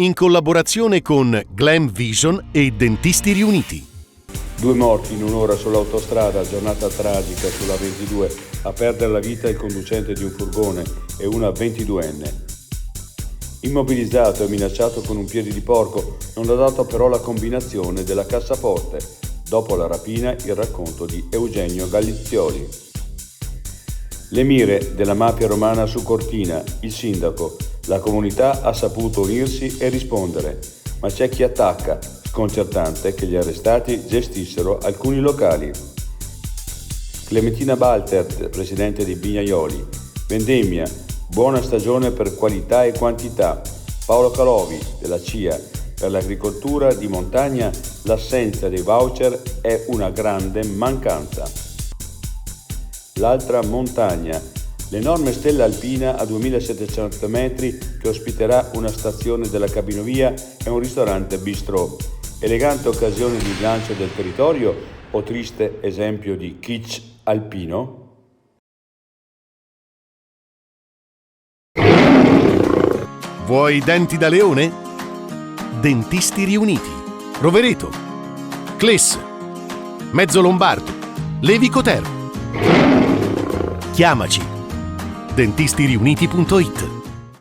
in collaborazione con Glam Vision e Dentisti Riuniti. 2 morti in un'ora sull'autostrada, giornata tragica sulla 22, a perdere la vita il conducente di un furgone e una 22enne. Immobilizzato e minacciato con un piede di porco, non ha dato però la combinazione della cassaforte. Dopo la rapina, il racconto di Eugenio Galizzioli. Le mire della mafia romana su Cortina, il sindaco, la comunità ha saputo unirsi e rispondere, ma c'è chi attacca, sconcertante che gli arrestati gestissero alcuni locali. Clementina Balter, presidente di Vignaioli, vendemmia, buona stagione per qualità e quantità. Paolo Calovi, della CIA, per l'agricoltura di montagna l'assenza dei voucher è una grande mancanza. L'altra montagna, l'enorme stella alpina a 2700 metri che ospiterà una stazione della cabinovia e un ristorante bistrò. Elegante occasione di slancio del territorio o triste esempio di kitsch alpino? Vuoi denti da leone? Dentisti Riuniti. Rovereto, Cles, Mezzo Lombardo, Levico Terme. Chiamaci. dentisteriuniti.it